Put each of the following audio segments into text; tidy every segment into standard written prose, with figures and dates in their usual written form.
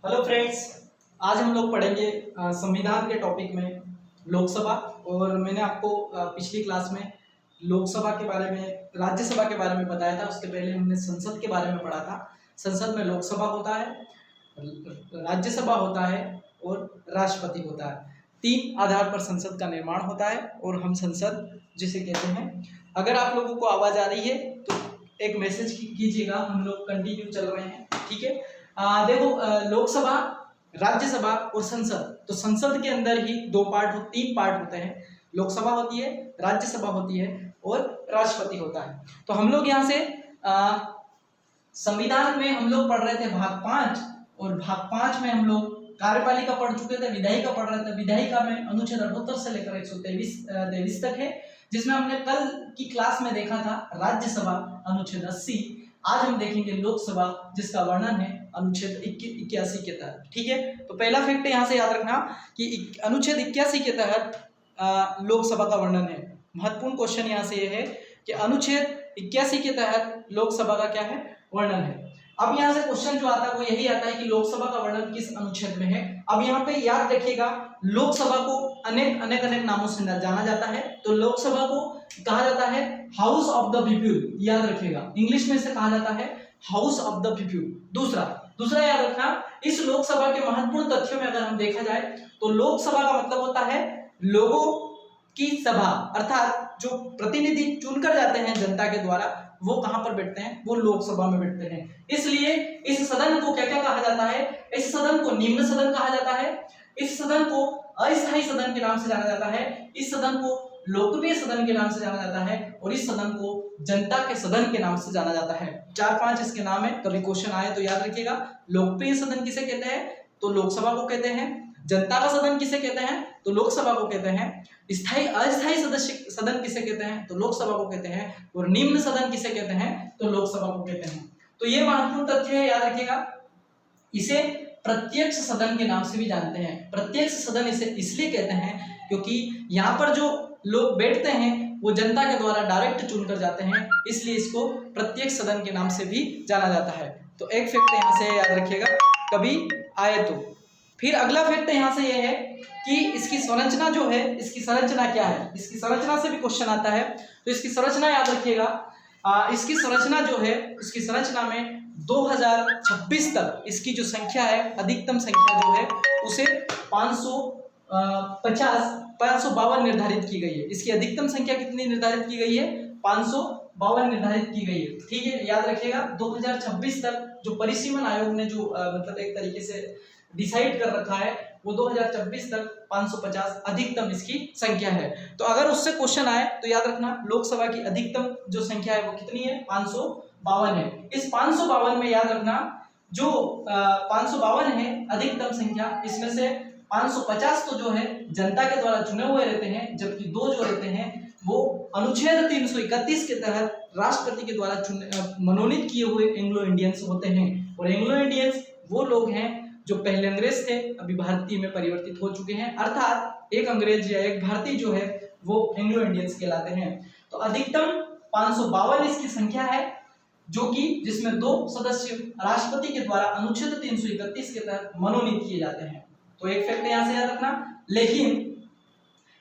Hello friends, आज हम लोग पढ़ेंगे संविधान के टॉपिक में लोकसभा। और मैंने आपको पिछली क्लास में लोकसभा के बारे में, राज्यसभा के बारे में बताया था। उसके पहले हमने संसद के बारे में पढ़ा था। संसद में लोकसभा होता है, राज्यसभा होता है और राष्ट्रपति होता है। तीन आधार पर संसद का निर्माण होता है और हम संसद जिसे कहते हैं। अगर आप लोगों को आवाज़ आ रही है तो एक मैसेज कीजिएगा, हम लोग कंटिन्यू चल रहे हैं, ठीक है। देखो, लोकसभा, राज्यसभा और संसद। तो संसद के अंदर ही तीन पार्ट होते हैं। लोकसभा होती है, राज्यसभा होती है और राष्ट्रपति होता है। तो हम लोग यहाँ से संविधान में हम लोग पढ़ रहे थे भाग 5, और भाग 5 में हम लोग कार्यपालिका पढ़ चुके थे, विधायिका पढ़ रहे थे। विधायिका में अनुच्छेद 78 से लेकर 123 तक है, जिसमें हमने कल की क्लास में देखा था राज्यसभा अनुच्छेद 80। आज हम देखेंगे लोकसभा, जिसका वर्णन है अनुच्छेद 81 के तहत, ठीक है। तो पहला फैक्ट यहाँ से याद रखना कि अनुच्छेद 81 के तहत लोकसभा का वर्णन है। महत्वपूर्ण क्वेश्चन यहाँ से ये है कि अनुच्छेद 81 के तहत लोकसभा का क्या है, वर्णन है। अब यहाँ से क्वेश्चन जो आता है वो यही आता है कि लोकसभा का वर्णन किस अनुच्छेद में है। अब यहाँ पे याद रखिएगा, लोकसभा को अनेक नामों से जाना जाता है। तो लोकसभा को कहा जाता है हाउस ऑफ द पीपल, याद रखिएगा। इंग्लिश में इसे कहा जाता है हाउस ऑफ द पीपल। दूसरा याद रखना, इस लोकसभा के महत्वपूर्ण तथ्यों में अगर हम देखा जाए तो लोकसभा का मतलब होता है लोगों की सभा, अर्थात जो प्रतिनिधि चुनकर जाते हैं जनता के द्वारा, वो कहां पर बैठते हैं, वो लोकसभा में बैठते हैं। इसलिए इस सदन को क्या क्या कहा जाता है, इस सदन को निम्न सदन कहा जाता है, इस सदन को अस्थायी सदन के नाम से जाना जाता है, इस सदन को लोकप्रिय सदन के नाम से जाना जाता है, और इस सदन को जनता के सदन के नाम से जाना जाता है। 4-5 इसके नाम है, कभी क्वेश्चन आए तो याद रखिएगा। लोकप्रिय सदन किसे कहते हैं, तो लोकसभा को कहते हैं। जनता का सदन किसे कहते हैं, तो लोकसभा को कहते हैं। अस्थायी सदन किसे कहते हैं, तो लोकसभा को कहते हैं। और निम्न सदन किसे कहते हैं, तो लोकसभा को कहते हैं। तो ये महत्वपूर्ण तथ्य है, याद रखिएगा। इसे प्रत्यक्ष सदन के नाम से भी जानते हैं। प्रत्यक्ष सदन इसे इसलिए कहते हैं क्योंकि यहाँ पर जो लोग बैठते हैं वो जनता के द्वारा डायरेक्ट चुनकर जाते हैं, इसलिए इसको प्रत्यक्ष सदन के नाम से भी जाना जाता है। तो एक फैक्ट यहाँ से याद रखिएगा, कभी आए तो। फिर अगला फैक्ट यहाँ से ये है कि इसकी संरचना जो है, इसकी संरचना क्या है, इसकी संरचना से भी क्वेश्चन आता है। तो इसकी संरचना याद रखिएगा। इसकी संरचना जो है, इसकी संरचना में 2026 तक इसकी जो संख्या है, अधिकतम संख्या जो है उसे 552 निर्धारित की गई है। इसकी अधिकतम संख्या कितनी निर्धारित की गई है, 552 निर्धारित की गई है, ठीक है। याद रखिएगा 2026 तक जो परिसीमन आयोग ने जो मतलब एक तरीके से डिसाइड कर रखा है, वो 2026 तक 550 अधिकतम इसकी संख्या है। तो अगर उससे क्वेश्चन आए तो याद रखना लोकसभा की अधिकतम जो संख्या है वो कितनी है, 552 है। इस 552 में याद रखना जो 552 है अधिकतम संख्या, इसमें से 550 तो जो है जनता के द्वारा चुने हुए रहते हैं, जबकि 2 जो रहते हैं वो अनुच्छेद 331 के तहत राष्ट्रपति के द्वारा मनोनीत किए हुए एंग्लो इंडियंस होते हैं। और एंग्लो इंडियंस वो लोग हैं जो पहले अंग्रेज थे, अभी भारतीय में परिवर्तित हो चुके हैं, अर्थात एक अंग्रेज या एक भारतीय जो है वो एंग्लो इंडियंस कहलाते हैं। तो अधिकतम 552 इसकी संख्या है, जो कि जिसमें 2 सदस्य राष्ट्रपति के द्वारा अनुच्छेद 331 के तहत मनोनीत किए जाते हैं। तो एक फैक्ट यहाँ से याद रखना। लेकिन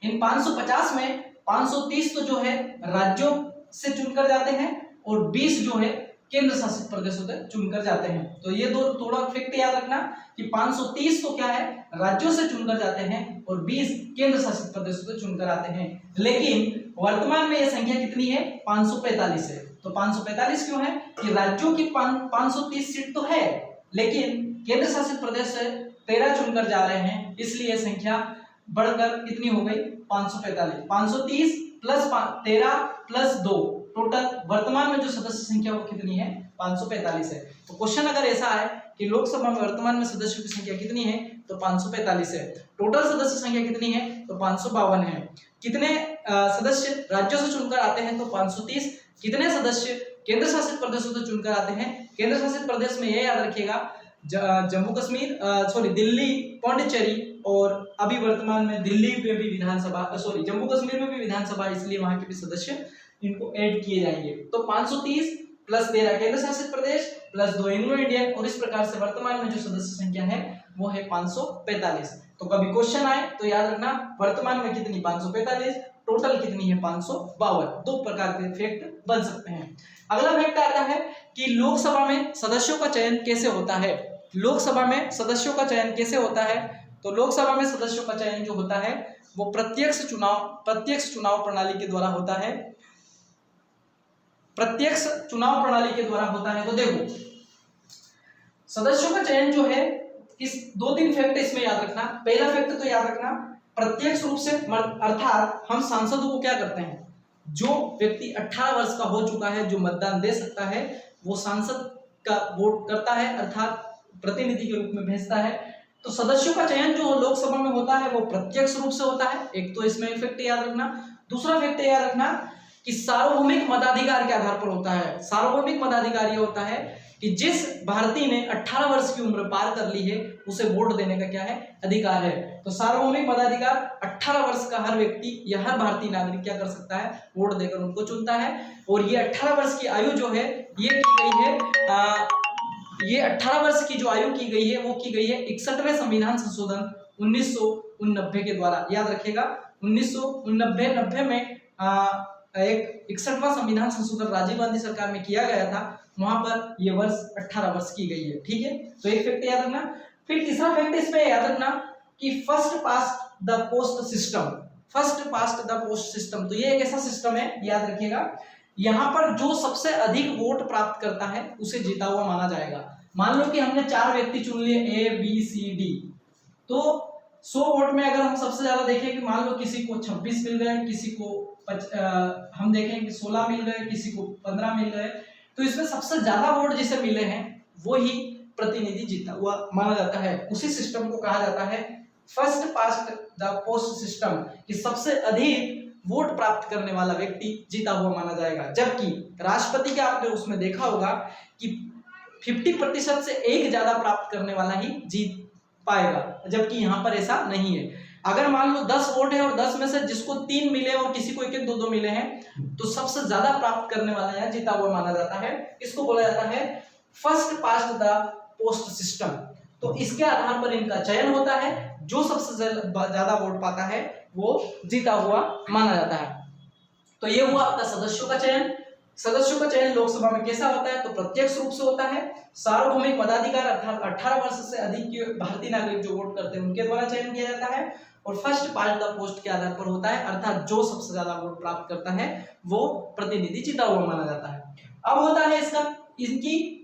इन 550 में 530 तो जो है राज्यों से चुनकर जाते हैं और 20 जो है केंद्र शासित प्रदेशों से चुनकर जाते हैं। तो ये दो थोड़ा फैक्ट याद रखना कि 530 तो क्या है, राज्यों से चुनकर जाते हैं और 20 केंद्र शासित प्रदेशों से चुनकर आते हैं। लेकिन वर्तमान में यह संख्या कितनी है, 545 है। तो 545 क्यों है कि राज्यों की 530 सीट तो है, लेकिन केंद्र शासित प्रदेश से 13 चुनकर जा रहे हैं, इसलिए संख्या बढ़कर कितनी हो गई, 545। 530 प्लस 13 प्लस 2, टोटल वर्तमान में जो सदस्य संख्या वो कितनी है, 545 है। तो क्वेश्चन अगर ऐसा है कि लोकसभा में वर्तमान में सदस्यों की संख्या कितनी है, तो 545 है। टोटल सदस्य संख्या कितनी है, तो 552 है। कितने सदस्य राज्यों से चुनकर आते हैं, तो 530। कितने सदस्य केंद्र शासित प्रदेशों से चुनकर आते हैं, केंद्र शासित प्रदेश में यह याद रखिएगा जम्मू कश्मीर, दिल्ली, पांडिचेरी, और अभी वर्तमान में दिल्ली में भी विधानसभा, जम्मू कश्मीर में भी विधानसभा, इसलिए वहां के भी सदस्य इनको ऐड किए जाएंगे। तो 530 प्लस 13 केंद्र शासित प्रदेश प्लस 2 एंग्लो इंडियन, और इस प्रकार से वर्तमान में जो सदस्य संख्या है वो है 545। तो कभी क्वेश्चन आए तो याद रखना वर्तमान में कितनी 545, टोटल कितनी है 552। दो प्रकार के फैक्ट बन सकते हैं। अगला फैक्ट आता है कि लोकसभा में सदस्यों का चयन कैसे होता है। लोकसभा में सदस्यों का चयन कैसे होता है, तो लोकसभा में सदस्यों का चयन जो होता है वो प्रत्यक्ष चुनाव प्रणाली के द्वारा होता है। प्रत्यक्ष चुनाव प्रणाली के द्वारा होता है। तो देखो सदस्यों का चयन जो है इस 2-3 फैक्ट इसमें याद रखना। पहला फैक्ट तो याद रखना प्रत्यक्ष रूप से, अर्थात हम सांसदों को क्या करते हैं, जो व्यक्ति 18 वर्ष का हो चुका है, जो मतदान दे सकता है, वो सांसद का वोट करता है, अर्थात प्रतिनिधि के रूप में भेजता है। तो सदस्यों का चयन जो लोकसभा में होता है वो प्रत्यक्ष रूप से होता है। एक तो इसमें फैक्ट याद रखना। दूसरा फैक्ट याद रखना कि सार्वभौमिक मताधिकार के आधार पर होता है। सार्वभौमिक मताधिकार ये होता है कि जिस भारतीय ने 18 वर्ष की उम्र पार कर ली है उसे वोट देने का क्या है, अधिकार है। तो सार्वभौमिक मताधिकार 18 वर्ष का हर व्यक्ति या हर भारतीय नागरिक क्या कर सकता है, वोट देकर उनको चुनता है। और ये 18 वर्ष की आयु जो है ये की गई है, ये 18 वर्ष की जो आयु की गई है वो की गई है 61वें संविधान संशोधन 1989 के द्वारा। याद रखिएगा 1990 में एक 61वां संविधान संशोधन राजीव गांधी सरकार में किया गया था, वहां पर ये वर्ष 18 वर्ष की गई है। ठीक है, तो एक फैक्ट याद रखना। फिर तीसरा फैक्ट इसमें याद रखना कि first past the post system. First past the post system, तो ये एक ऐसा सिस्टम है, याद रखिएगा, यहाँ पर जो सबसे अधिक वोट प्राप्त करता है उसे जीता हुआ माना जाएगा। मान लो कि हमने 4 व्यक्ति चुन लिए A B C D, तो 100 वोट में अगर हम सबसे ज्यादा देखें कि मान लो किसी को 26 मिल गए, किसी को हम देखें कि 16 मिल गए, किसी को 15 मिल गए, तो इसमें सबसे ज्यादा वोट जिसे मिले हैं वो ही प्रतिनिधि जीता हुआ माना जाता है। उसी सिस्टम को कहा जाता है first past the post system, कि सबसे अधिक वोट प्राप्त करने वाला व्यक्ति जीता हुआ माना जाएगा। जबकि राष्ट्रपति के आपने उसमें देखा होगा कि 50% से एक ज्यादा प्राप्त करने वाला ही जीत पाएगा, जबकि यहाँ पर ऐसा नहीं है। अगर मान लो 10 वोट है और 10 में से जिसको 3 मिले और किसी को 1-1, 2-2 मिले हैं, तो सबसे ज्यादा प्राप्त करने वाला यहाँ जीता हुआ माना जाता है। इसको बोला जाता है first past the post system. तो इसके आधार पर इनका चयन होता है, जो सबसे ज्यादा वोट पाता है वो जीता हुआ माना जाता है। तो ये हुआ आपका सदस्यों का चयन। सदस्यों का चयन लोकसभा में कैसा होता है, तो प्रत्यक्ष रूप से होता है। सार्वभौमिक मताधिकार अर्थात 18 वर्ष से अधिक के भारतीय नागरिक जो वोट करते हैं उनके द्वारा चयन किया जाता है। और फर्स्ट पास्ट द पोस्ट के आधार पर होता है, अर्थात जो सबसे ज्यादा वोट प्राप्त करता है वो प्रतिनिधि जीता हुआ माना जाता है। अब होता है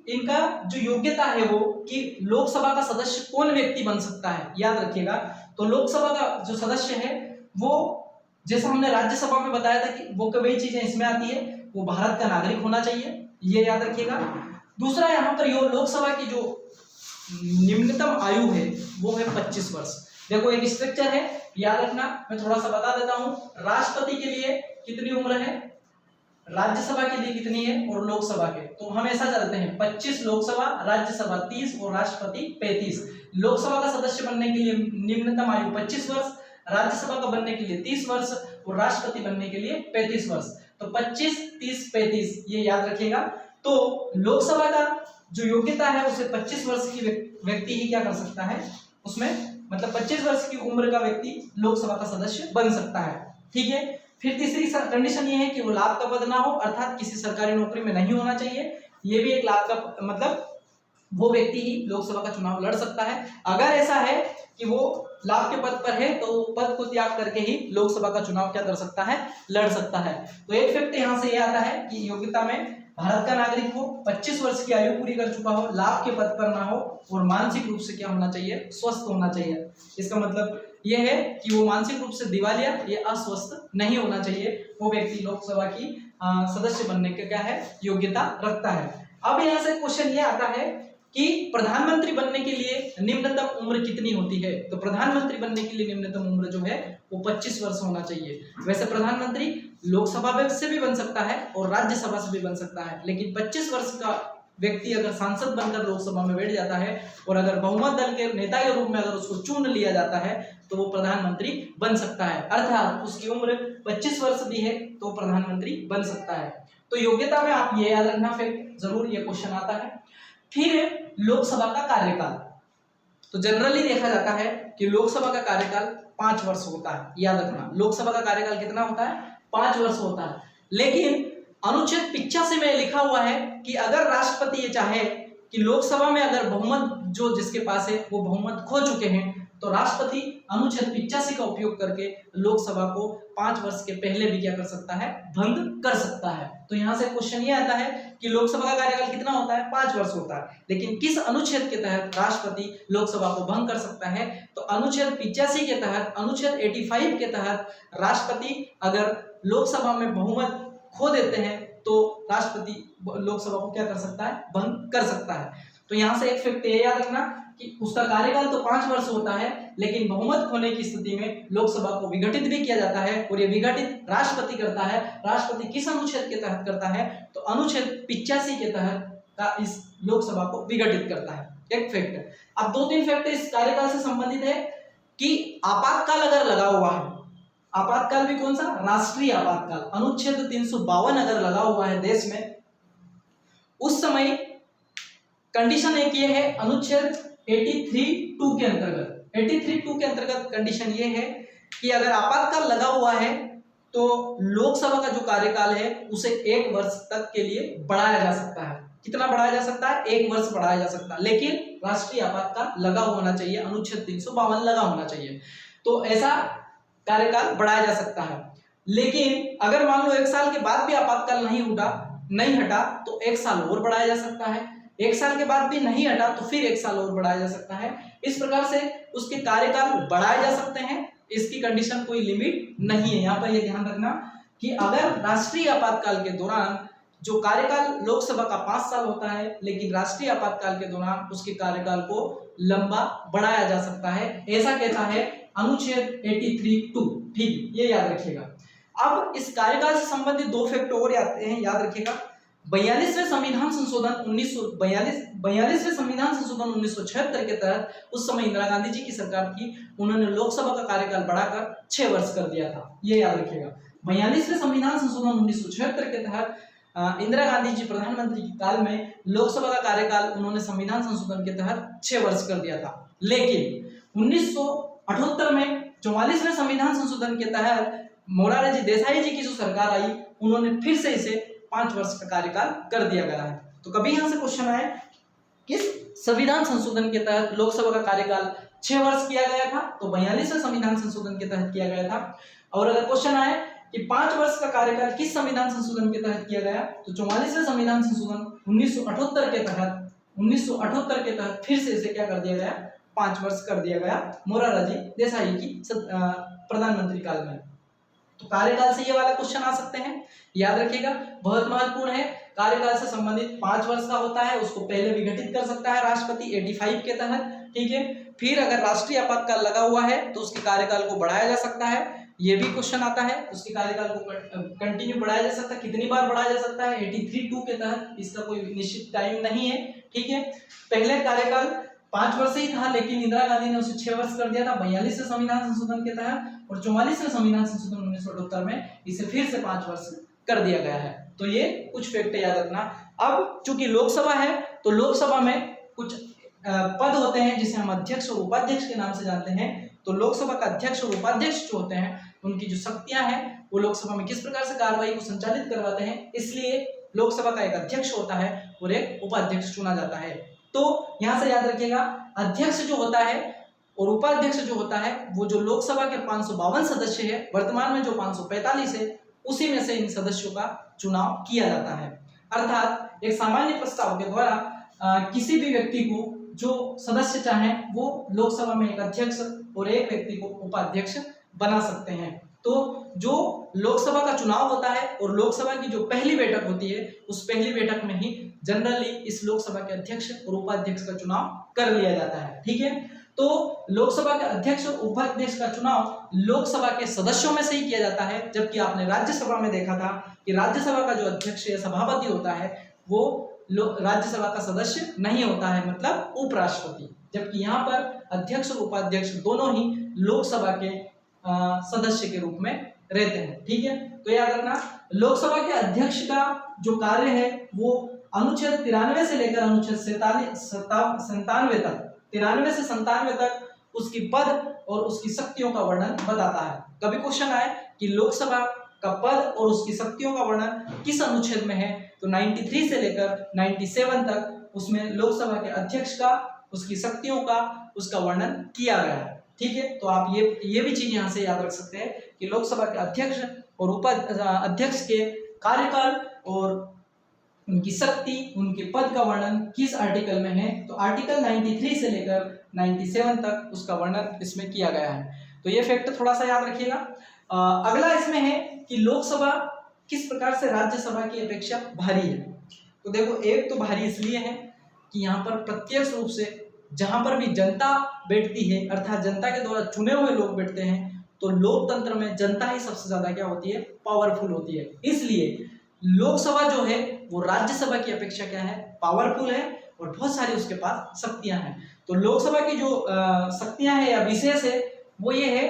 इनका जो योग्यता है वो कि लोकसभा का सदस्य कौन व्यक्ति बन सकता है। याद रखिएगा, तो लोकसभा का जो सदस्य है वो, जैसा हमने राज्यसभा में बताया था कि वो कई चीजें इसमें आती है, वो भारत का नागरिक होना चाहिए, ये याद रखिएगा। दूसरा यहाँ पर लोकसभा की जो निम्नतम आयु है वो है 25 वर्ष। देखो एक स्ट्रक्चर है, याद रखना, मैं थोड़ा सा बता देता हूँ। राष्ट्रपति के लिए कितनी उम्र है, राज्यसभा के लिए कितनी है और लोकसभा के, तो हम ऐसा चलते हैं 25 लोकसभा, राज्यसभा 30 और राष्ट्रपति 35। लोकसभा का सदस्य बनने के लिए निम्नतम आयु 25 वर्ष, राज्यसभा का बनने के लिए 30 वर्ष और राष्ट्रपति बनने के लिए 35 वर्ष। तो 25, 30, 35 ये याद रखिएगा। तो लोकसभा का जो योग्यता है उसे 25 वर्ष की व्यक्ति ही क्या कर सकता है, उसमें मतलब 25 वर्ष की उम्र का व्यक्ति लोकसभा का सदस्य बन सकता है। ठीक है, फिर तीसरी कंडीशन ये है कि वो लाभ का पद ना हो, अर्थात किसी सरकारी नौकरी में नहीं होना चाहिए। ये भी एक लाभ का मतलब वो व्यक्ति ही लोकसभा का चुनाव लड़ सकता है। अगर ऐसा है कि वो लाभ के पद पर है तो पद को त्याग करके ही लोकसभा का चुनाव क्या कर सकता है, लड़ सकता है। तो एक फैक्ट यहाँ से ये आता है कि योग्यता में भारत का नागरिक हो, 25 वर्ष की आयु पूरी कर चुका हो, लाभ के पद पर ना हो और मानसिक रूप से क्या होना चाहिए, स्वस्थ होना चाहिए। इसका मतलब ये है कि वो मानसिक रूप से दिवालिया या अस्वस्थ नहीं होना चाहिए। वो व्यक्ति लोकसभा की सदस्य बनने का क्या है, योग्यता रखता है। अब यहाँ से क्वेश्चन ये आता है कि प्रधानमंत्री बनने के लिए निम्नतम उम्र कितनी होती है। तो प्रधानमंत्री बनने के लिए निम्नतम उम्र जो है वो 25 वर्ष होना चाहिए। वैसे प्रधानमंत्री लोकसभा से भी बन सकता है और राज्यसभा से भी बन सकता है, लेकिन 25 वर्ष का व्यक्ति अगर सांसद बनकर लोकसभा में बैठ जाता है और अगर बहुमत दल के नेता के रूप में अगर उसको चुन लिया जाता है तो वो प्रधानमंत्री बन सकता है, अर्थात उसकी उम्र 25 वर्ष भी है तो प्रधानमंत्री बन सकता है। तो योग्यता में आप ये याद रखना, फिर जरूर ये क्वेश्चन आता है। फिर लोकसभा का कार्यकाल, तो जनरली देखा जाता है कि लोकसभा का कार्यकाल 5 वर्ष होता है। याद रखना, लोकसभा का कार्यकाल कितना होता है? 5 वर्ष होता है। लेकिन अनुच्छेद 85 में लिखा हुआ है कि अगर राष्ट्रपति ये चाहे कि लोकसभा में अगर बहुमत जो जिसके पास है वो बहुमत खो चुके हैं, तो राष्ट्रपति अनुच्छेद 85 का उपयोग करके लोकसभा को 5 वर्ष के पहले भी क्या कर सकता है? भंग कर सकता है। तो यहाँ से क्वेश्चन ये आता है कि लोकसभा का कार्यकाल कितना होता है? 5 वर्ष होता है। लेकिन किस अनुच्छेद के तहत राष्ट्रपति लोकसभा को भंग कर सकता है? तो अनुच्छेद 85 के तहत, अनुच्छेद 85 के तहत राष्ट्रपति अगर लोकसभा में बहुमत खो देते हैं तो राष्ट्रपति लोकसभा को क्या कर सकता है? भंग कर सकता है। तो यहाँ से एक फैक्ट ये याद रखना कि उसका कार्यकाल तो 5 वर्ष होता है, लेकिन बहुमत खोने की स्थिति में लोकसभा को विघटित भी किया जाता है, और ये विघटित राष्ट्रपति करता है। राष्ट्रपति किस अनुच्छेद के तहत करता है? तो अनुच्छेद 85 के तहत का इस लोकसभा को विघटित करता है। एक फैक्ट। अब 2-3 फैक्ट इस कार्यकाल से संबंधित है कि आपातकाल अगर लगा हुआ है, आपातकाल भी कौन सा? राष्ट्रीय आपातकाल, अनुच्छेद 352 अगर लगा हुआ है देश में, उस समय कंडीशन एक ये है, अनुच्छेद 83(2) के अंतर्गत, 83(2) के अंतर्गत कंडीशन ये है कि अगर आपातकाल लगा हुआ है तो लोकसभा का जो कार्यकाल है उसे 1 वर्ष तक के लिए बढ़ाया जा सकता है। कितना बढ़ाया जा सकता है? 1 वर्ष बढ़ाया जा सकता है, लेकिन राष्ट्रीय आपातकाल लगा होना चाहिए, अनुच्छेद 352 लगा होना चाहिए, तो ऐसा कार्यकाल बढ़ाया जा सकता है। लेकिन अगर मान लो 1 साल के बाद भी आपातकाल नहीं हटा तो 1 साल और बढ़ाया जा सकता है। 1 साल के बाद भी नहीं हटा तो फिर 1 साल और बढ़ाया जा सकता है। इस प्रकार से उसके कार्यकाल बढ़ाए जा सकते हैं, इसकी कंडीशन कोई लिमिट नहीं है। यहाँ पर ये ध्यान रखना कि अगर राष्ट्रीय आपातकाल के दौरान जो कार्यकाल लोकसभा का 5 साल होता है, लेकिन राष्ट्रीय आपातकाल के दौरान उसके कार्यकाल को लंबा बढ़ाया जा सकता है, ऐसा कहता है अनुच्छेद 83(2). ठीक, ये याद रखिएगा। अब इस कार्यकाल से संबंधित 2 फैक्ट और आते हैं, याद रखिएगा। 42वें संविधान संशोधन 1976 के तहत उस समय इंदिरा गांधी जी की सरकार थी, उन्होंने लोकसभा का कार्यकाल बढ़ाकर 6 वर्ष कर दिया था, ये याद रखिएगा। 42वें संविधान संशोधन 1976 के तहत इंदिरा गांधी जी प्रधानमंत्री के काल में लोकसभा का कार्यकाल उन्होंने संविधान संशोधन के तहत 6 वर्ष कर दिया था। लेकिन 1978 में 44वें संविधान संशोधन के तहत मोरारजी देसाई जी की जो सरकार आई, उन्होंने फिर से इसे 5 वर्ष का कार्यकाल कर दिया गया है। तो कभी यहां से क्वेश्चन आए किस संविधान संशोधन के तहत लोकसभा का कार्यकाल 6 वर्ष किया गया था, तो 42वें संविधान संशोधन के तहत किया गया था। और अगर क्वेश्चन आए कि 5 वर्ष का कार्यकाल किस संविधान संशोधन के तहत किया गया, तो 44वें संविधान संशोधन 1978 के तहत फिर से इसे क्या कर दिया गया? 5 वर्ष कर दिया गया मोरारजी देसाई की प्रधानमंत्री काल में। तो कार्यकाल से ये वाला क्वेश्चन आ सकते हैं, याद रखिएगा, बहुत महत्वपूर्ण है। कार्यकाल से संबंधित 5 वर्ष का होता है, उसको पहले विघटित कर सकता है राष्ट्रपति 85 के तहत, ठीक है। फिर अगर राष्ट्रीय आपातकाल लगा हुआ है तो उसके कार्यकाल को बढ़ाया जा सकता है, ये भी क्वेश्चन आता है। उसके कार्यकाल को कंटिन्यू बढ़ाया जा सकता है, कितनी बार बढ़ाया जा सकता है? 83(2) के तहत, इसका कोई निश्चित टाइम नहीं है, ठीक है। पहले कार्यकाल 5 वर्ष ही था, लेकिन इंदिरा गांधी ने उसे 6 वर्ष कर दिया था 42वें संविधान संशोधन के तहत, और 44वें संविधान संशोधन 1978 में इसे फिर से 5 वर्ष कर दिया गया है। तो ये कुछ फैक्ट याद रखना। अब चूंकि लोकसभा है तो लोकसभा में कुछ पद होते हैं जिसे हम अध्यक्ष और उपाध्यक्ष के नाम से जानते हैं। तो लोकसभा का अध्यक्ष और उपाध्यक्ष जो होते हैं उनकी जो शक्तियां हैं वो लोकसभा में किस प्रकार से कार्रवाई को संचालित करवाते हैं, इसलिए लोकसभा का एक अध्यक्ष होता है और एक उपाध्यक्ष चुना जाता है। तो यहां से याद रखिएगा, अध्यक्ष जो होता है और उपाध्यक्ष जो होता है वो जो लोकसभा के 552 सदस्य है, वर्तमान में जो 545 है, उसी में से इन सदस्यों का चुनाव किया जाता है। अर्थात एक सामान्य प्रस्ताव के द्वारा किसी भी व्यक्ति को जो सदस्य चाहे वो लोकसभा में एक अध्यक्ष और एक व्यक्ति को उपाध्यक्ष बना सकते हैं। तो जो लोकसभा का चुनाव होता है और लोकसभा की जो पहली बैठक होती है, उस पहली बैठक में ही जनरली इस लोकसभा के अध्यक्ष और उपाध्यक्ष का चुनाव कर लिया जाता है, ठीक है। तो लोकसभा के अध्यक्ष और उपाध्यक्ष का चुनाव लोकसभा के सदस्यों में से ही किया जाता है, जबकि आपने राज्यसभा में देखा था कि राज्यसभा का जो अध्यक्ष या सभापति होता है वो राज्यसभा का सदस्य नहीं होता है, मतलब उपराष्ट्रपति, जबकि यहाँ पर अध्यक्ष और उपाध्यक्ष दोनों ही लोकसभा के सदस्य के रूप में रहते हैं, ठीक है। तो याद रखना, लोकसभा के अध्यक्ष का जो कार्य है वो अनुच्छेद 93 से लेकर अनुच्छेद 97 तक, 93 से 97 तक उसकी पद और उसकी शक्तियों का वर्णन बताता है। कभी क्वेश्चन आए कि लोकसभा का पद और उसकी शक्तियों का वर्णन किस अनुच्छेद में है, तो 93 से लेकर 97 तक उसमें लोकसभा के अध्यक्ष का, उसकी शक्तियों का, उसका वर्णन किया गया है। ठीक है, तो आप ये भी चीज यहाँ से याद रख सकते हैं कि लोकसभा के अध्यक्ष और उपाध्यक्ष के कार्यकाल और उनकी शक्ति, उनके पद का वर्णन किस आर्टिकल में है, तो आर्टिकल 93 से लेकर 97 तक उसका वर्णन इसमें किया गया है। तो ये फैक्ट थोड़ा सा याद रखिएगा। अगला इसमें है कि लोकसभा किस प्रकार से राज्यसभा की अपेक्षा भारी है। तो देखो, एक तो भारी इसलिए है कि यहाँ पर प्रत्यक्ष रूप से जहां पर भी जनता बैठती है, अर्थात जनता के द्वारा चुने हुए लोग बैठते हैं, तो लोकतंत्र में जनता ही सबसे ज्यादा क्या होती है, पावरफुल होती है। इसलिए लोकसभा जो है वो राज्यसभा की अपेक्षा क्या है, पावरफुल है और बहुत सारी उसके पास शक्तियां हैं। तो लोकसभा की जो शक्तियां हैं या विशेष है वो ये है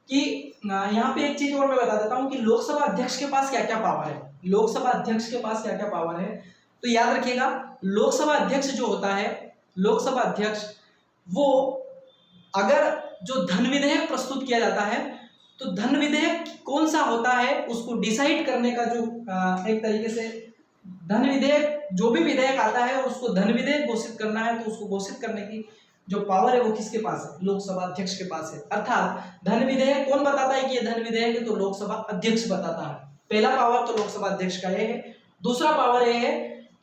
कि यहाँ पे एक चीज और मैं बता देता हूँ कि लोकसभा अध्यक्ष के पास क्या क्या पावर है। लोकसभा अध्यक्ष के पास क्या क्या पावर है, तो याद रखिएगा, लोकसभा अध्यक्ष जो होता है, लोकसभा अध्यक्ष वो अगर जो धन विधेयक प्रस्तुत किया जाता है, तो धन विधेयक कौन सा होता है उसको डिसाइड करने का जो एक तरीके से धन विधेयक, जो भी विधेयक आता है उसको धन विधेयक घोषित करना है, तो उसको घोषित करने की जो पावर है वो किसके पास है, लोकसभा अध्यक्ष के पास है। अर्थात धन विधेयक कौन बताता है कि ये धन विधेयक है, तो लोकसभा अध्यक्ष बताता है। पहला पावर तो लोकसभा अध्यक्ष का ये है। दूसरा पावर ये है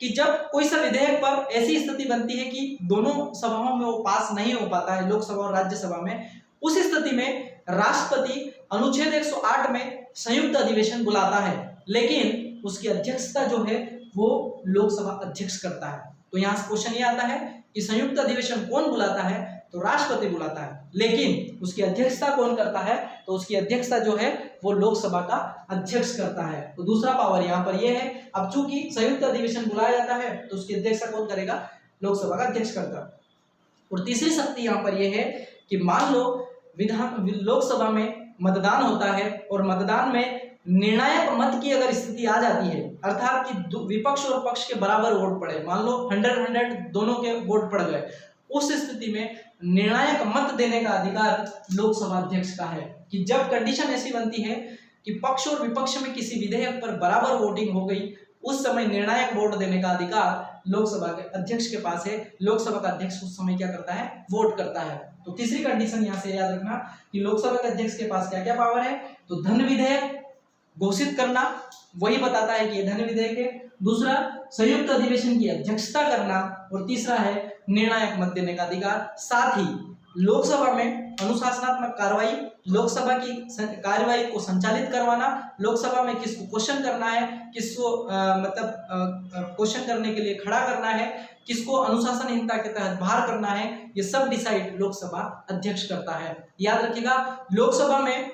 कि जब कोई सा विधेयक पर ऐसी स्थिति बनती है कि दोनों सभाओं में वो पास नहीं हो पाता है, लोकसभा और राज्यसभा में, उस स्थिति में राष्ट्रपति अनुच्छेद 108 में संयुक्त अधिवेशन बुलाता है, लेकिन उसकी अध्यक्षता जो है वो लोकसभा अध्यक्ष करता है। तो यहाँ से क्वेश्चन ये आता है कि संयुक्त अधिवेशन कौन बुलाता है, तो राष्ट्रपति बुलाता है, लेकिन उसकी अध्यक्षता कौन करता है, तो उसकी अध्यक्षता जो है वो लोकसभा का अध्यक्ष करता है। तो दूसरा पावर यहाँ पर ये है। अब चूंकि संयुक्त अधिवेशन बुलाया जाता है तो उसकी अध्यक्षता कौन करेगा, लोकसभा का अध्यक्ष करता है। और तीसरी शक्ति यहाँ पर यह है कि मान लो लोकसभा में मतदान होता है और मतदान में निर्णायक मत की अगर स्थिति आ जाती है, अर्थात कि विपक्ष और पक्ष के बराबर वोट पड़े, मान लो 100 दोनों के वोट पड़ गए, उस स्थिति में निर्णायक मत देने का अधिकार लोकसभा अध्यक्ष का है। कि जब कंडीशन ऐसी बनती है कि पक्ष और विपक्ष में किसी विधेयक पर बराबर वोटिंग हो गई, उस समय निर्णायक वोट देने का अधिकार लोकसभा के अध्यक्ष के पास है। लोकसभा का अध्यक्ष उस समय क्या करता है, वोट करता है। तो तीसरी कंडीशन यहाँ से याद रखना कि लोकसभा के अध्यक्ष के पास क्या क्या पावर है, तो धन विधेयक घोषित करना, वही बताता है कि ये धन विधेयक है। दूसरा, संयुक्त अधिवेशन की अध्यक्षता करना, और तीसरा है निर्णायक मत देने का अधिकार। साथ ही लोकसभा में अनुशासनात्मक कार्रवाई, लोकसभा की कार्यवाही को संचालित करवाना, लोकसभा में किसको क्वेश्चन करना है, किसको क्वेश्चन करने के लिए खड़ा करना है, किसको अनुशासनहीनता के तहत बाहर करना है, ये सब डिसाइड लोकसभा अध्यक्ष करता है। याद रखिएगा, लोकसभा में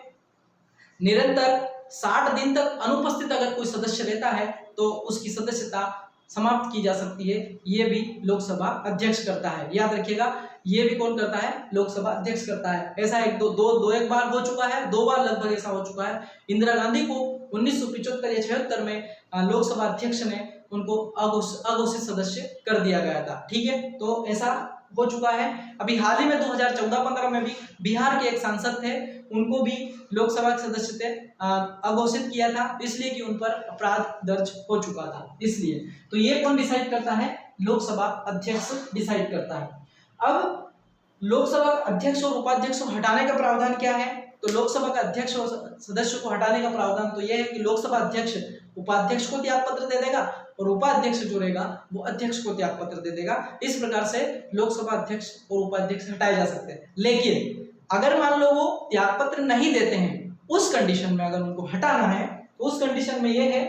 निरंतर 60 दिन तक अनुपस्थित अगर कोई सदस्य रहता है तो उसकी सदस्यता समाप्त की जा सकती है, ये भी लोकसभा अध्यक्ष करता है। याद रखिएगा, ये भी कौन करता है, लोकसभा अध्यक्ष करता है। ऐसा एक एक बार हो चुका है, 2 बार लगभग ऐसा हो चुका है। इंदिरा गांधी को 1975 या 76 में लोकसभा अध्यक्ष ने उनको अघोषित सदस्य कर दिया गया था। ठीक है, तो ऐसा हो चुका है। अभी हाल ही में 2014-15 में भी बिहार के एक सांसद थे, उनको भी लोकसभा के सदस्य थे अघोषित किया था, इसलिए कि उन पर अपराध दर्ज हो चुका था, इसलिए। तो ये कौन डिसाइड करता है, लोकसभा अध्यक्ष डिसाइड करता है। अब लोकसभा अध्यक्ष और उपाध्यक्ष को हटाने का प्रावधान क्या है, तो लोकसभा का अध्यक्ष और सदस्य को हटाने का प्रावधान तो यह है कि लोकसभा अध्यक्ष उपाध्यक्ष को त्याग पत्र दे देगा और उपाध्यक्ष जो रहेगा वो अध्यक्ष को त्याग पत्र दे देगा। इस प्रकार से लोकसभा अध्यक्ष और उपाध्यक्ष हटाए जा सकते हैं। लेकिन अगर मान लो वो त्याग पत्र नहीं देते हैं, उस कंडीशन में अगर उनको हटाना है तो उस कंडीशन में यह है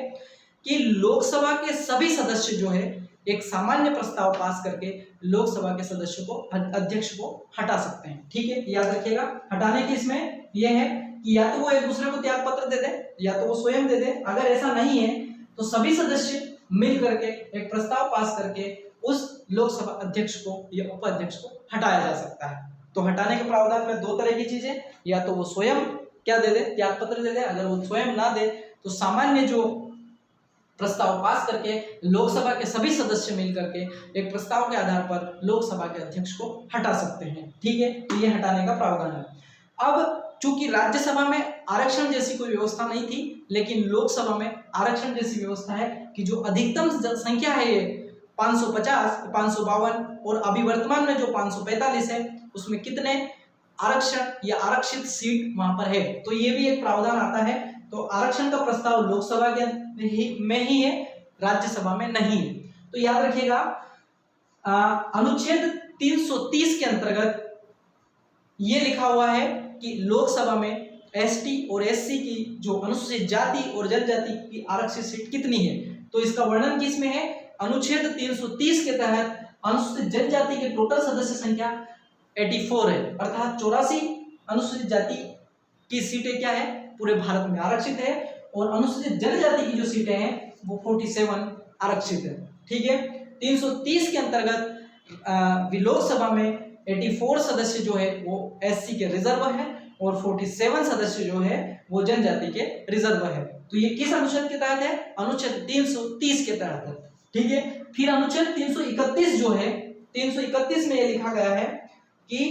कि लोकसभा के सभी सदस्य जो है एक सामान्य प्रस्ताव पास करके लोकसभा के सदस्य को, अध्यक्ष को हटा सकते हैं। ठीक है, याद रखिएगा, हटाने की इसमें यह है कि या तो वो एक दूसरे को त्याग पत्र दे दे या तो वो स्वयं दे दे। अगर ऐसा नहीं है तो सभी सदस्य मिल करके एक प्रस्ताव पास करके उस लोकसभा अध्यक्ष को या उपाध्यक्ष को हटाया जा सकता है। तो हटाने के प्रावधान में 2 तरह की चीजें, या तो वो स्वयं क्या दे दे, त्याग पत्र दे दे। अगर वो स्वयं ना दे तो सामान्य जो प्रस्ताव पास करके लोकसभा के सभी सदस्य मिल करके एक प्रस्ताव के आधार पर लोकसभा के अध्यक्ष को हटा सकते हैं। ठीक है, तो ये हटाने का प्रावधान है। अब चूंकि राज्यसभा में आरक्षण जैसी कोई व्यवस्था नहीं थी, लेकिन लोकसभा में आरक्षण जैसी व्यवस्था है कि जो अधिकतम संख्या है ये 550, 552 और अभी वर्तमान में जो 545 है उसमें कितने आरक्षण या आरक्षित सीट वहां पर है, तो ये भी एक प्रावधान आता है। तो आरक्षण का प्रस्ताव लोकसभा के में ही है, राज्यसभा में नहीं है। तो याद रखिएगा अनुच्छेद 330 के अंतर्गत ये लिखा हुआ है कि लोकसभा में एसटी और एससी की जो अनुसूचित जाति और जनजाति की आरक्षित सीट कितनी है, तो इसका वर्णन किसमें है, अनुच्छेद 330 के तहत अनुसूचित जनजाति के टोटल सदस्य संख्या 84 है, अर्थात 84 अनुसूचित जाति की सीटें क्या है, पूरे भारत में आरक्षित है, और अनुसूचित जनजाति की जो सीटें हैं वो 47 आरक्षित है। ठीक है, 330 के अंतर्गत लोकसभा में 84 सदस्य जो है वो एससी के रिजर्व है और 47 सदस्य जो है वो जनजाति के रिजर्व है। तो ये किस अनुच्छेद के तहत है, अनुच्छेद 330 के तहत है। ठीक है, फिर अनुच्छेद 331 जो है, 331 में ये लिखा गया है कि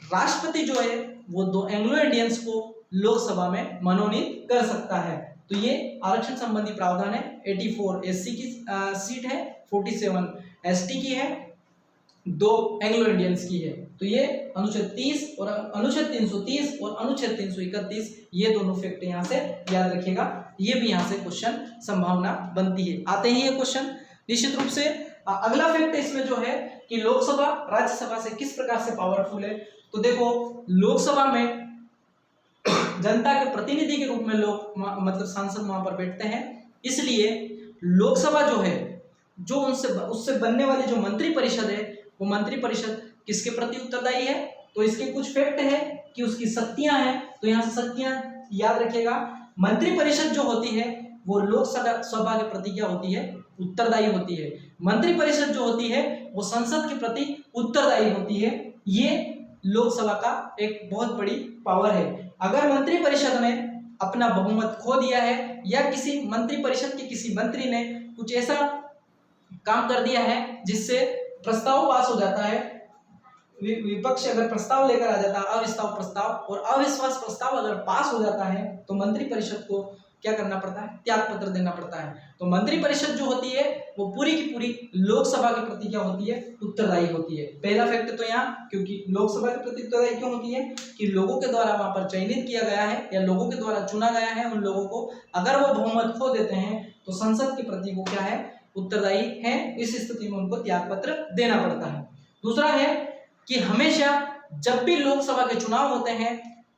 राष्ट्रपति जो है वो 2 एंग्लो इंडियंस को लोकसभा में मनोनीत कर सकता है। तो ये आरक्षण संबंधी प्रावधान है। 84 एससी की सीट है, 47 एसटी की है, 2 एंग्लो इंडियंस की है। तो ये अनुच्छेद 30 और अनुच्छेद 330 और अनुच्छेद 331 ये दोनों फैक्ट यहाँ से याद रखिएगा, ये भी यहाँ से क्वेश्चन संभावना बनती है, आते हैं ये क्वेश्चन निश्चित रूप से। अगला फैक्ट इसमें जो है कि लोकसभा राज्यसभा से किस प्रकार से पावरफुल है, तो देखो लोकसभा में जनता के प्रतिनिधि के रूप में लोग मतलब सांसद वहां पर बैठते हैं, इसलिए लोकसभा जो है जो उससे बनने वाली जो मंत्री परिषद है वो मंत्री परिषद किसके प्रति उत्तरदायी है, तो इसके कुछ फैक्ट है कि उसकी शक्तियां हैं। तो यहाँ से शक्तियां याद रखिएगा, मंत्री परिषद जो होती है वो लोकसभा के प्रति क्या होती है, उत्तरदायी होती है। मंत्री परिषद जो होती है वो संसद के प्रति उत्तरदायी होती है। ये लोकसभा का एक बहुत बड़ी पावर है। अगर मंत्री परिषद ने अपना बहुमत खो दिया है या किसी मंत्री परिषद के किसी मंत्री ने कुछ ऐसा काम कर दिया है जिससे प्रस्ताव पास हो जाता है, विपक्ष अगर प्रस्ताव लेकर आ जाता है अविश्वास प्रस्ताव, और अविश्वास प्रस्ताव अगर पास हो जाता है तो मंत्री परिषद को क्या करना पड़ता है, त्याग पत्र देना पड़ता है। तो मंत्री परिषद जो होती है वो पूरी की पूरी लोकसभा के प्रति क्या होती है, उत्तरदायी होती है। पहला फैक्ट तो यहाँ, क्योंकि लोकसभा के प्रति उत्तरदायी क्यों होती है कि लोगों के द्वारा वहां पर चयनित किया गया है या लोगों के द्वारा चुना गया है, उन लोगों को अगर वो बहुमत खो देते हैं तो संसद के प्रति वो क्या है, उत्तरदायी है। इस स्थिति में उनको त्याग पत्र देना पड़ता है। दूसरा है कि हमेशा जब भी लोकसभा के चुनाव होते हैं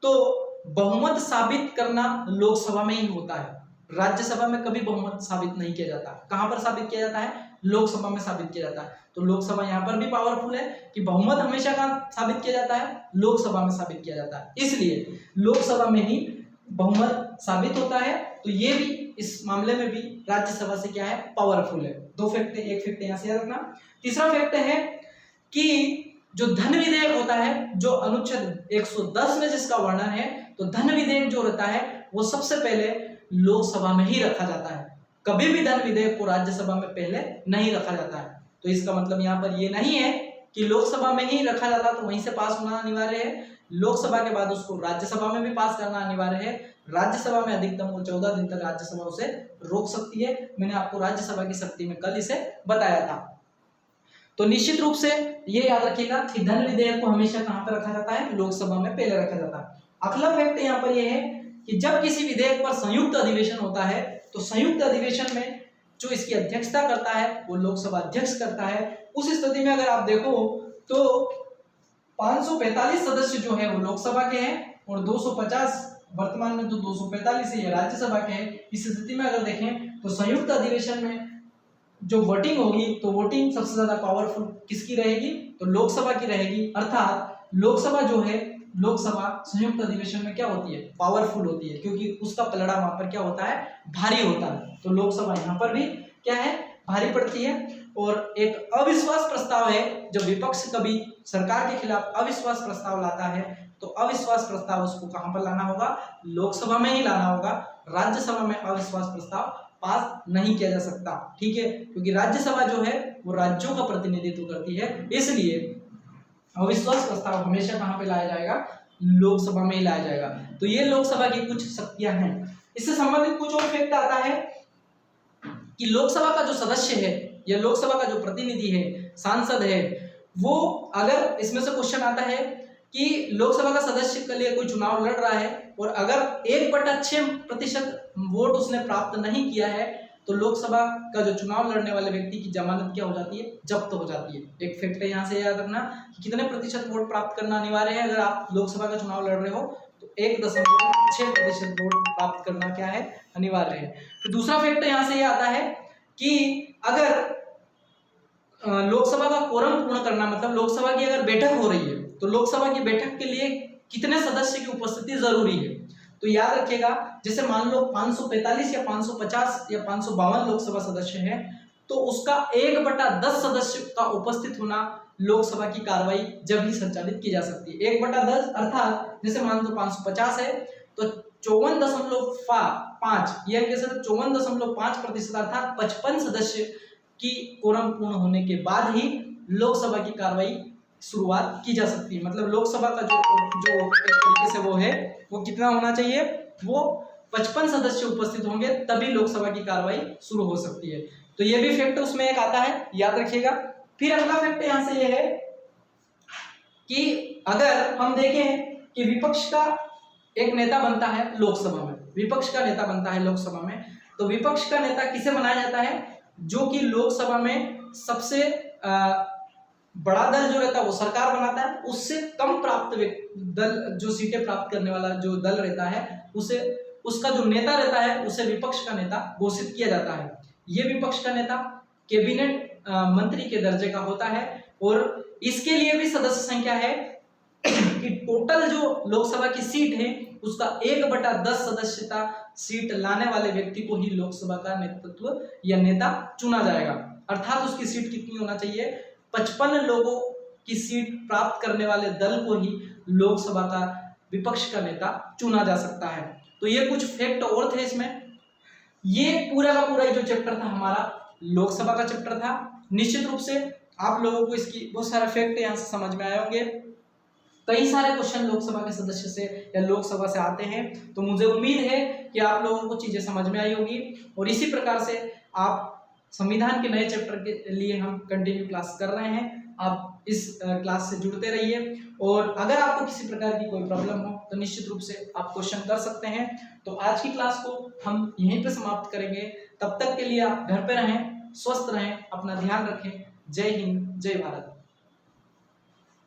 तो बहुमत साबित करना लोकसभा में ही होता है, राज्यसभा में कभी बहुमत साबित नहीं किया जाता। कहां पर साबित किया जाता है, लोकसभा में साबित किया जाता है। तो लोकसभा यहाँ पर भी पावरफुल है कि बहुमत हमेशा कहां साबित किया जाता है, लोकसभा में साबित किया जाता है, इसलिए लोकसभा में ही बहुमत साबित होता है। तो ये भी इस मामले में भी राज्यसभा से क्या है, पावरफुल है। 2 फैक्ट, एक फैक्ट यहाँ से याद रखना। तीसरा फैक्ट है कि जो धन विधेयक होता है, जो अनुच्छेद 110 में जिसका वर्णन है, तो धन विधेयक जो रहता है वो सबसे पहले लोकसभा में ही रखा जाता है। कभी भी धन विधेयक को राज्यसभा में पहले नहीं रखा जाता है। तो इसका मतलब यहाँ पर ये नहीं है कि लोकसभा में ही रखा जाता तो वहीं से पास होना अनिवार्य है, लोकसभा के बाद उसको राज्यसभा में भी पास करना अनिवार्य है। राज्यसभा में अधिकतम वो 14 दिन तक राज्यसभा उसे रोक सकती है। मैंने आपको राज्यसभा की शक्ति में कल इसे बताया था। तो निश्चित रूप से ये याद रखिएगा कि धन विधेयक को हमेशा कहां पर रखा जाता है, लोकसभा में पहले रखा जाता है। अगला फैक्ट यहाँ पर यह है कि जब किसी विधेयक पर संयुक्त अधिवेशन होता है तो संयुक्त अधिवेशन में जो इसकी अध्यक्षता करता है वो लोकसभा अध्यक्ष करता है। उस स्थिति में अगर आप देखो तो 545 सदस्य जो है वो लोकसभा के हैं और 250 वर्तमान में तो 245 है ये राज्यसभा के हैं। इस स्थिति में अगर देखें तो संयुक्त अधिवेशन में जो वोटिंग होगी तो वोटिंग सबसे ज्यादा पावरफुल किसकी रहेगी, तो लोकसभा की रहेगी। अर्थात लोकसभा जो है, लोकसभा संयुक्त अधिवेशन में क्या होती है, पावरफुल होती है, क्योंकि उसका पलड़ा वहां पर क्या होता है, भारी होता है। तो लोकसभा यहाँ पर भी क्या है, भारी पड़ती है। और एक अविश्वास प्रस्ताव है, जब विपक्ष कभी सरकार के खिलाफ अविश्वास प्रस्ताव लाता है तो अविश्वास प्रस्ताव उसको कहां पर लाना होगा, लोकसभा में ही लाना होगा। राज्यसभा में अविश्वास प्रस्ताव पास नहीं किया जा सकता, ठीक है, क्योंकि राज्यसभा जो है वो राज्यों का प्रतिनिधित्व करती है, इसलिए अविश्वास प्रस्ताव हमेशा कहाँ पे लाया जाएगा, लोकसभा में ही लाया जाएगा। तो ये लोकसभा की कुछ शक्तियां हैं। इससे संबंधित कुछ और फैक्ट आता है कि लोकसभा का जो सदस्य है या लोकसभा का जो प्रतिनिधि है, सांसद है, वो अगर इसमें से क्वेश्चन आता है कि लोकसभा का सदस्य के लिए कोई चुनाव लड़ रहा है और अगर 1/6% वोट उसने प्राप्त नहीं किया है तो लोकसभा का जो चुनाव लड़ने वाले व्यक्ति की जमानत क्या हो जाती है, जब्त हो जाती है। एक फैक्ट है यहाँ से याद रखना कि कितने प्रतिशत वोट प्राप्त करना अनिवार्य है। अगर आप लोकसभा का चुनाव लड़ रहे हो तो 1.6% वोट प्राप्त करना क्या है, अनिवार्य है। तो दूसरा फैक्ट यहाँ से ये आता है कि अगर लोकसभा का कोरम पूर्ण करना, मतलब लोकसभा की अगर बैठक हो रही है तो लोकसभा की बैठक के लिए कितने सदस्य की उपस्थिति जरूरी है। तो याद रखिएगा, जैसे मान लो 545 या 550 या 552 लोकसभा सदस्य हैं तो उसका 1/10 सदस्य का उपस्थित होना लोकसभा की कार्रवाई जब ही संचालित की जा सकती है। 1/10 अर्थात जैसे मान लो 550 है तो 54.5 यह कैसे 54.5% अर्थात 55 सदस्य की कोरम पूर्ण होने के बाद ही लोकसभा की कार्रवाई शुरुआत की जा सकती है। मतलब लोकसभा का जो एक तरीके से वो है वो कितना होना चाहिए, वो 55 सदस्य उपस्थित होंगे तभी लोकसभा की कार्रवाई शुरू हो सकती है। तो ये भी फैक्ट उसमें एक आता है, याद रखिएगा। फिर अगला फैक्ट यहां से ये है कि अगर हम देखें कि विपक्ष का एक नेता बनता है लोकसभा में, विपक्ष का नेता बनता है लोकसभा में, तो विपक्ष का नेता किसे बनाया जाता है, जो कि लोकसभा में सबसे बड़ा दल जो रहता है वो सरकार बनाता है, उससे कम प्राप्त दल जो सीटें प्राप्त करने वाला जो दल रहता है उसे उसका जो नेता रहता है उसे विपक्ष का नेता घोषित किया जाता है। ये विपक्ष का नेता कैबिनेट मंत्री के दर्जे का होता है और इसके लिए भी सदस्य संख्या है कि टोटल जो लोकसभा की सीट है उसका 1/10 सदस्यता सीट लाने वाले व्यक्ति को ही लोकसभा का नेतृत्व या नेता चुना जाएगा। अर्थात उसकी सीट कितनी होना चाहिए, 55 लोगों की सीट प्राप्त करने वाले दल को ही लोकसभा का विपक्ष का नेता चुना जा सकता है। तो ये कुछ फैक्ट और थे इसमें। ये पूरा का पूरा जो चैप्टर था हमारा लोकसभा का चैप्टर था। निश्चित रूप से आप लोगों को इसकी बहुत सारे फैक्ट यहाँ से समझ में आए होंगे। कई सारे क्वेश्चन लोकसभा के सदस्य से या लोकसभा से आते हैं, तो मुझे उम्मीद है कि आप लोगों को चीजें समझ में आई होगी और इसी प्रकार से आप संविधान के नए चैप्टर के लिए हम कंटिन्यू क्लास कर रहे हैं। आप इस क्लास से जुड़ते रहिए और अगर आपको किसी प्रकार की कोई प्रॉब्लम हो तो निश्चित रूप से आप क्वेश्चन कर सकते हैं। तो आज की क्लास को हम यहीं पे समाप्त करेंगे। तब तक के लिए आप घर पे रहें, स्वस्थ रहें, अपना ध्यान रखें। जय हिंद, जय भारत।